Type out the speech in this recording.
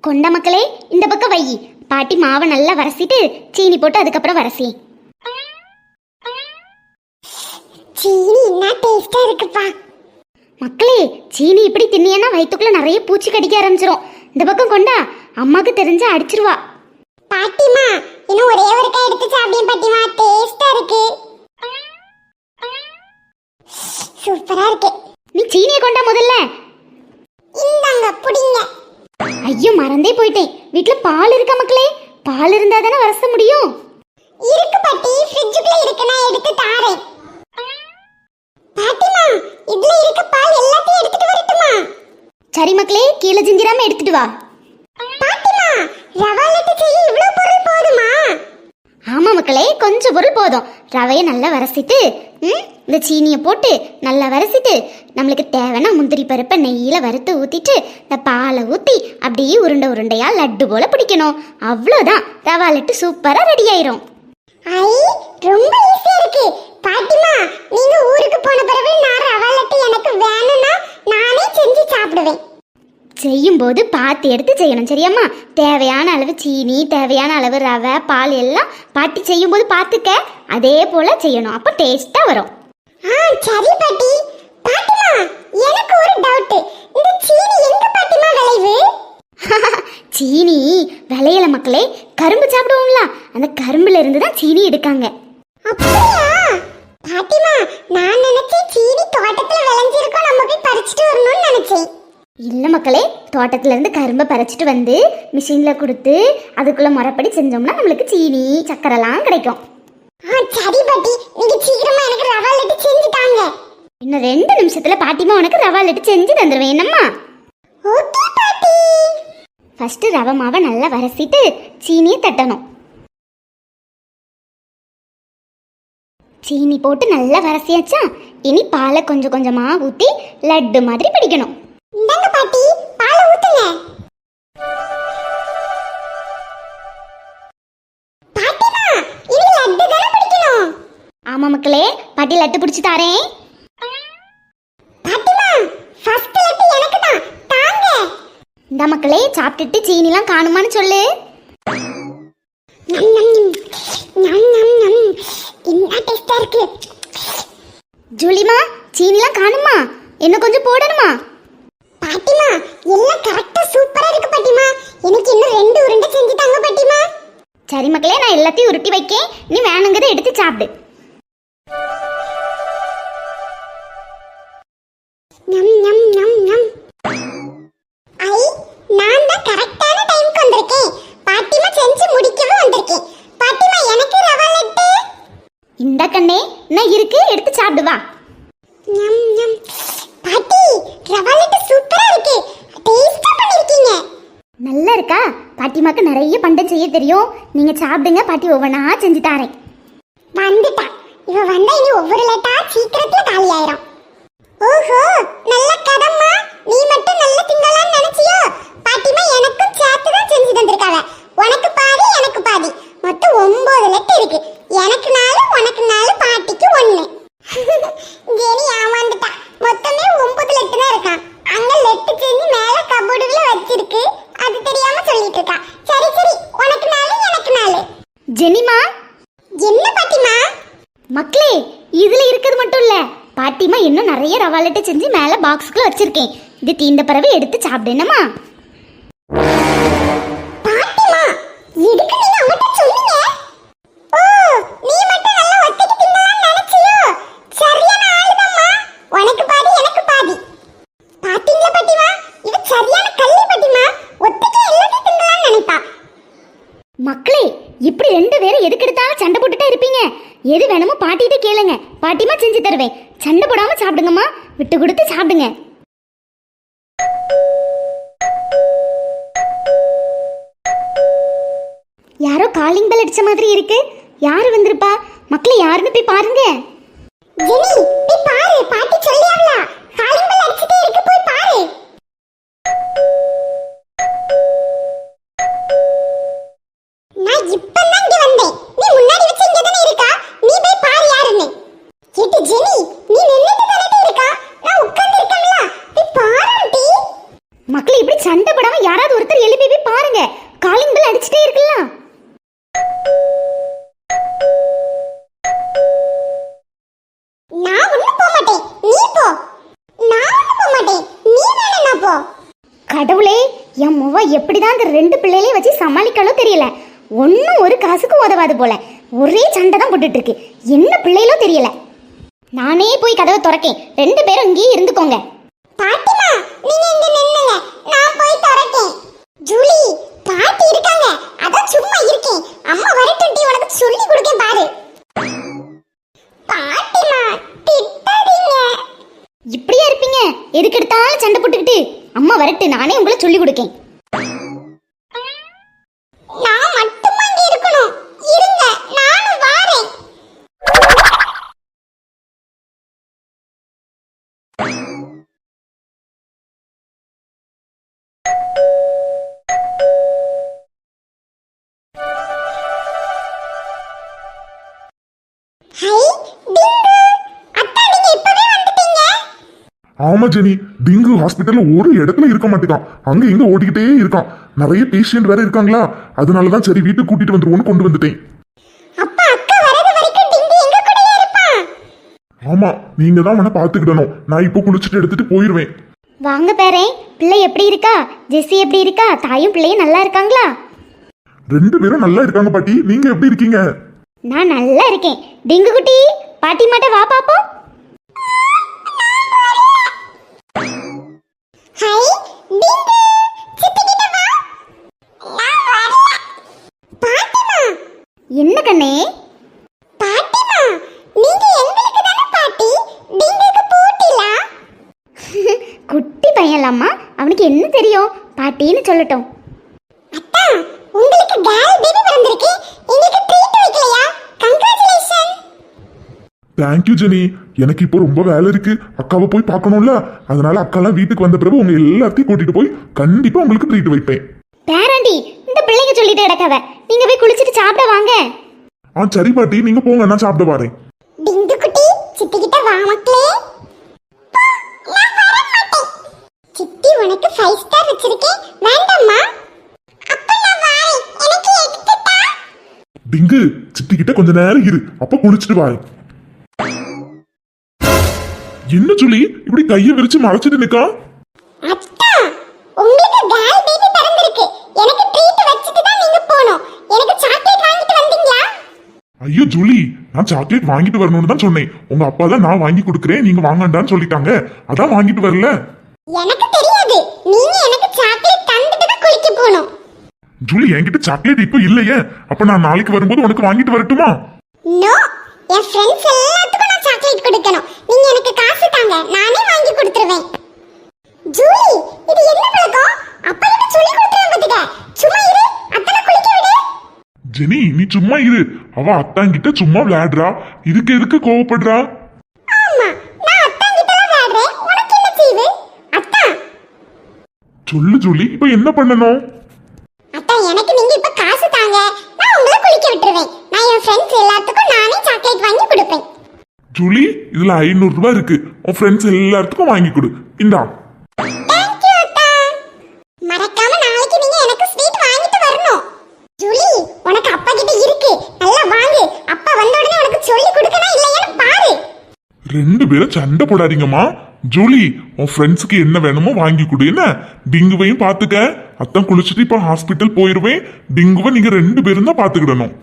கொண்ட மக்களே, இந்த பக்கம் வை. பாட்டி மாவை நல்லா வரசிட்டு சீனி போட்டு அதுக்கப்புறம் வரசி. சீனி என்ன டேஸ்டா இருக்குப்பா. மக்களே, சீனி இப்படி தின்னியன்னா வயிற்றுக்குள்ள நிறைய பூச்சி கடிக்க ஆரம்பிச்சிரும். இந்த பக்கம் கொண்டா, அம்மாக்கு தெரிஞ்சா அடிச்சிருவா. பாட்டிமா, இன்னும் ஒரே ஒரு கை எடுத்து சாப்பிடுங்க பாட்டிமா, டேஸ்டா இருக்கு. சூப்பரா இருக்கு. நீ சீனியை கொண்டா முதல்ல. இந்தாங்க புடிங்க. ஐயோ, மறந்தே போயிட்டேன். வீட்ல பால் இருக்கா மக்களே? பால் இருந்தா தானே வரச முடியும். இருக்கு பாட்டி, ஃப்ரிட்ஜுக்குள்ள இருக்கு, நான் எடுத்து தாரேன். பாட்டிமா, இதுல இருக்க பால் எல்லாத்தையும் எடுத்துட்டு வரட்டுமா? சரி மக்களே, கீழே சிந்திராம எடுத்துட்டு வா. பாட்டிமா, ரவா லட்டு செய்ய இவ்ளோ பொருள் போதுமா? ஆமா மக்களே, கொஞ்சம் பொருள் போதும். ரவையை நல்லா வரசிட்டு இந்த சீனியை போட்டு நல்லா வரசிட்டு நம்மளுக்கு தேவைன்னா முந்திரி பருப்பை நெய்யில் வறுத்து ஊற்றிட்டு இந்த பாலை ஊற்றி அப்படியே உருண்டை உருண்டையாக லட்டு போல் பிடிக்கணும். அவ்வளோதான், ரவா லட்டு சூப்பராக ரெடி ஆயிரும். ஐ, ரொம்ப ஈஸியா இருக்கு. பாட்டிமா, நீங்க ஊருக்கு போன பிறகு நான் ரவா லட்டு எனக்கு வேணும்னா நானே செஞ்சு சாப்பிடுவேன். செய்யும்போது பார்த்து எடுத்து செய்யணும், சரியாம்மா? தேவையான அளவு சீனி, தேவையான அளவு ரவை, பால் எல்லாம் பாட்டி செய்யும்போது பார்த்துக்க. அதே போல் செய்யணும், அப்போ டேஸ்ட்டாக வரும். சரி பாட்டி. பாட்டிமா, எனக்கு ஒரு டவுட். இந்த சீனி எங்க பாட்டிமா விளைவு? சீனி விளையல மக்களே, கரும்பு சாப்பிடுவோம்ல, அந்த கரும்புல இருந்து தான் சீனி எடுக்காங்க. அப்படியா? பாட்டிமா, நான் நினைச்சேன் சீனி தோட்டத்துல விளைஞ்சிருக்கோம், நம்ம போய் பறிச்சிட்டு வரணும்னு நினைச்சேன். இல்லை மக்களே, தோட்டத்துல இருந்து கரும்பை பறிச்சிட்டு வந்து மிஷினில் கொடுத்து அதுக்குள்ள முறைப்படி செஞ்சோம்னா நம்மளுக்கு சீனி சக்கரைலாம் கிடைக்கும். சரி பாட்டி, நீங்க சீக்கிரமா எனக்கு ரவா லட்டு செஞ்சு தாங்க. இன்னும் 2 நிமிஷத்துல பாட்டிமா உனக்கு ரவா லட்டு செஞ்சு தந்துடுவேன். என்னம்மா? ஓகே பாட்டி. ஃபர்ஸ்ட் ரவை மாவை நல்லா வரசிட்டு சீனியை தட்டணும். சீனி போட்டு நல்லா வரசியாச்சா, இனி பாலை கொஞ்சம் கொஞ்சமா ஊற்றி லட்டு மாதிரி பிடிக்கணும். இந்தாங்க பாட்டி, பாலை ஊத்துங்க. பாட்டிமா, இது லட்டு தான பிடிக்கணும்? ஆமா மக்களே, பாட்டி லட்டு பிடிச்சி தாரேன். பாட்டிமா, ஃபர்ஸ்ட் லட்டு எனக்கு தான், தாங்க. இந்த மக்களே, சாப்பிட்டுட்டு சீனிலாம் காணுமான்னு சொல்லு. நம் நம் நம் நம் நம். என்ன டேஸ்டா இருக்கு. ஜூலிமா, சீனிலாம் காணுமா? இன்னும் கொஞ்சம் போடணுமா? பாட்டிமா, எல்லாம் கரெக்டா சூப்பரா இருக்கு பாட்டிமா. எனக்கு இன்னும் 2 உருண்டை செஞ்சு தாங்க பாட்டிமா. சரி மக்களே, நான் எல்லாத்தையும் உருட்டி வைக்கேன், நீ வேணுங்கிறத எடுத்து சாப்பிடு. நம் நம் நம் நம். ஐ, நான் தான் கரெக்டான டைம்க்கு வந்திருக்கேன். பாட்டிமா செஞ்சு முடிக்கவே வந்திருக்கேன். பாட்டிமா, எனக்கு ரவா லட்டு. இந்த கண்ணே, நான் இருக்கு, எடுத்து சாப்பிடு வா. நம் நம். பாட்டி, ரவா லட்டு சூப்பரா இருக்கு. டேஸ்டா பண்ணிருக்கீங்க. நல்லா இருக்கா? பாட்டிமாக்கு நிறைய பண்டம் செய்ய தெரியும். நீங்க சாப்பிடுங்க, பாட்டி ஒவ்வொன்றா செஞ்சு தாரேன். வந்துட்டா. இவ வந்தா இனி ஒவ்வொரு லட்டா சீக்கிரத்துல காலி ஆயிரும். ஓஹோ, நல்ல கதம்மா. நீ மட்டும் நல்ல திங்கலான்னு நினைச்சியோ? பாட்டிமா எனக்கும் சேர்த்து தான் செஞ்சு தந்திருக்காவ. உனக்கு பாதி, எனக்கு பாதி. மொத்தம் 9 லட்டு இருக்கு. எனக்கு 4, உனக்கு 4, பாட்டிக்கு 1. ஜெனி ஏமாந்துட்டா. மொத்தமே 9 லட்டு தான் இருக்கான். அங்க லட்டு செஞ்சு மேல கபோர்டுல வச்சிருக்கு. அது தெரியாம சொல்லிட்டு இருக்கா. சரி சரி, உனக்கு 4, எனக்கு 4. ஜெனிமா. என்ன பாட்டிமா? மக்களே, இதுல இருக்கிறது மட்டும் இல்ல, பாட்டிமா இன்னும் நிறைய ரவா லட்டு செஞ்சு மேல பாக்ஸுக்குள்ள வச்சிருக்கேன். இது தீண்ட பிறகு எடுத்து சாப்பிடு. என்னம்மா? பாட்டிமா, எதுக்கு நீங்க அம்மாட்ட சொன்னீங்க? ஓ, நீ மட்டும் நல்லா ஒத்தைக்கு திங்கலாம்னு நினைச்சியோ? சரியான ஆளுதாம்மா. உனக்கு பாதி, எனக்கு பாதி. பாத்தீங்களா பாட்டிமா, இவ சரியான கள்ளி பாட்டிமா. ஒத்தைக்கு எல்லாத்தையும் திங்கலாம்னு நினைப்பா. மக்களே, இப்படி 2 பேரும் எதுக்கு எடுத்தாலும் சண்டை போட்டுட்டே இருப்பீங்க. எது வேணுமோ பாட்டிகிட்ட கேளுங்க, பாட்டிமா செஞ்சு தருவேன். சண்டை போடாம சாப்பிடுங்கம்மா, விட்டு கொடுத்து சாப்பிடுங்க. யாரோ காலிங் பெல் அடிச்ச மாதிரி இருக்கு. யாரு வந்திருப்பா? மக்களே, யாருன்னு போய் பாருங்க. ஜெனி, போய் பாரு. பாட்டி சொல்லியாவல, காலிங் பெல் அடிச்சிட்டே இருக்கு, போய் பாரு. நான் இப்பதான் இங்க வந்தேன். நீ முன்னாடி வச்சு இங்க தானே இருக்கா. நீ போய் பாரு யாருன்னு. கேட்டு ஜெனி, நீ நின்னுட்டு தானே இருக்கா. நான் உட்கார்ந்து இருக்கேன்ல, போய் பாரு. மக்களே, இப்படி சண்டை போடாம யாராவது ஒருத்தர் எழுப்பி போய் பாருங்க. என் முவ எப்படிதான் அந்த ரெண்டு பிள்ளைகளையும் வச்சு சமாளிக்காலும் தெரியல. ஒன்னும் ஒரு காசுக்கு உதவாது போல. ஒரே சண்டை தான் போட்டுட்டு இருக்கு. என்ன பிள்ளைகளோ தெரியல. நானே போய் கதவை திறக்கேன். ரெண்டு பேரும் இங்கேயே இருந்துக்கோங்க. பாட்டிமா நீங்க இங்க நின்னுங்க, நான் போய் திறக்கேன். ஜூலி பாட்டி இருக்காங்க, அதான் சும்மா இருக்கேன். அம்மா வரட்டும்டி, உனக்கு சொல்லி கொடுக்கேன் பாரு. பாட்டிமா திட்டாதீங்க. இப்படியா இருப்பீங்க? எதுக்கு எடுத்தாலும் சண்டை போட்டுக்கிட்டு? அம்மா வரட்டு, நானே உங்களை சொல்லி கொடுக்கேன். நான் மட்டுமா இங்க இருக்கணும்? இருங்க, நானும் வாரேன். ஹை டிங்கு, அத்தா நீங்க இப்பவே வந்துட்டீங்க. ஆமா ஜெனி, டிங்கு ஹாஸ்பிட்டல்ல ஒரு இடத்துல இருக்க மாட்டேங்கான். அங்க இங்க ஓடிக்கிட்டே இருக்கான். நிறைய பேஷண்ட் வேற இருக்காங்களா, அதனாலதான் சரி வீட்டுக்கு கூட்டிட்டு வந்துருவோம்னு கொண்டு வந்துட்டேன். அப்பா அக்கா வரது வரைக்கும் டிங்கு எங்க கூடயே இருப்பான். ஆமா, நீங்க தான் அவனை பாத்துக்கிடணும். நான் இப்போ குளிச்சுட்டு எடுத்துட்டு போயிருவேன். வாங்க பேரேன். பிள்ளை எப்படி இருக்கா? ஜெஸ்ஸி எப்படி இருக்கா? தாயும் பிள்ளையும் நல்லா இருக்காங்களா? ரெண்டு பேரும் நல்லா இருக்காங்க பாட்டி. நீங்க எப்படி இருக்கீங்க? நான் நல்லா இருக்கேன். டிங்கு குட்டி, பாட்டி மாட்ட வா பாப்போம். ஹை டிங்கு, சித்தி கிட்ட வா. நான் வரல. பாட்டிமா என்ன கண்ணே? பாட்டிமா நீங்க எங்களுக்கு தானே பாட்டி, டிங்குக்கு போட்டிலா? குட்டி பையன்லாமா, அவனுக்கு என்ன தெரியும்? பாட்டின்னு சொல்லட்டும். அத்தா உங்களுக்கு கேர்ள் பேபி பிறந்திருக்கு, எங்களுக்கு ட்ரீட் வைக்கலையா? கங்க்ராச்சுலேஷன். Thank you Jenny. எனக்கு இப்போ ரொம்ப வேலை இருக்கு. அக்காவை போய் பார்க்கணும்ல, அதனால அக்காலாம் வீட்டுக்கு வந்த பிறகு உங்க எல்லாத்தையும் கூட்டிட்டு போய் கண்டிப்பா உங்களுக்கு ட்ரீட் வைப்பேன். பேராண்டி, இந்த பிள்ளைங்க சொல்லிட்டு கிடக்காவ. நீங்க போய் குளிச்சிட்டு சாப்பிட வாங்க. சரி பாட்டி, நீங்க போங்க, நான் சாப்பிட வரேன். டிங்கு குட்டி சித்தி கிட்ட வா மக்களே. போ, நான் வர மாட்டேன். சித்தி உனக்கு 5 ஸ்டார் வச்சிருக்கேன், வேண்டாமா? அப்ப நான் வரேன், எனக்கு எடுத்துட்டா. டிங்கு, சித்தி கிட்ட கொஞ்ச நேரம் இரு, அப்ப குளிச்சுட்டு வாய். என்ன சொல்லி இப்படி கையை விரிச்சு மறைச்சிட்டு நிக்கா? அத்தா உங்களுக்கு கேர்ள் பேபி பிறந்திருக்கு, எனக்கு ட்ரீட் வச்சிட்டு தான் நீங்க போணும். எனக்கு சாக்லேட் வாங்கிட்டு வந்தீங்களா? ஐயோ ஜூலி, நான் சாக்லேட் வாங்கிட்டு வரணும்னு தான் சொன்னேன். உங்க அப்பா தான் நான் வாங்கி கொடுக்குறேன், நீங்க வாங்கண்டான்னு சொல்லிட்டாங்க. அதான் வாங்கிட்டு வரல. எனக்கு தெரியாது, நீங்க எனக்கு சாக்லேட் தந்துட்டு தான் குளிக்க போணும். ஜூலி, என்கிட்ட சாக்லேட் இப்போ இல்லையே. அப்ப நான் நாளைக்கு வரும்போது உனக்கு வாங்கிட்டு வரட்டுமா? நோ, என் ஃப்ரெண்ட்ஸ் எல்லாத்துக்கும் நான் சாக்லேட் கொடுக்கணும். நீங்க எனக்கு காசு தாங்க, நானே வாங்கி கொடுத்துருவேன். ஜூலி இது என்ன பழக்கம்? அப்பா கிட்ட சொல்லி கொடுத்துறேன் பாத்துக்க. சும்மா இரு, அத்தனை குளிக்க விடு. ஜெனி, நீ சும்மா இரு. அவ அத்தாங்கிட்ட சும்மா விளையாடுறா. இதுக்கு எதுக்கு கோவப்படுறா? ஆமா, நான் அத்தா கிட்ட விளையாடுறேன், உனக்கு என்ன செய்வு? அத்தா சொல்லு ஜூலி, இப்ப என்ன பண்ணணும்? அத்தா எனக்கு நீங்க இப்ப காசு தாங்க, நான் உங்களை குளிக்க விட்டுருவேன். நான் என் ஃப்ரெண்ட்ஸ் எல்லாத்துக்கும் நானே சாக்லேட் வாங்கி கொடுப்பேன். ஜூலி, இதுல 500 ரூபாய் இருக்கு. உன் ஃப்ரெண்ட்ஸ் எல்லாத்துக்கும் வாங்கி கொடு. இந்தா. Thank you அத்தா. மறக்காம நாளைக்கு நீங்க எனக்கு ஸ்வீட் வாங்கிட்டு வரணும். ஜூலி உனக்கு அப்பா கிட்ட இருக்கு, நல்லா வாங்கு. அப்பா வந்த உடனே உனக்கு சொல்லி கொடுக்கணும் இல்லையான்னு பாரு. ரெண்டு பேரும் சண்டை போடாதீங்கம்மா. ஜூலி, உன் ஃப்ரெண்ட்ஸுக்கு என்ன வேணுமோ வாங்கி கொடு. என்ன, டிங்குவையும் பாத்துக்க. அத்தான் குளிச்சுட்டு இப்ப ஹாஸ்பிட்டல் போயிருவேன். டிங்குவை நீங்க ரெண்டு பேரும் தான் பாத்துக்கிடணும்.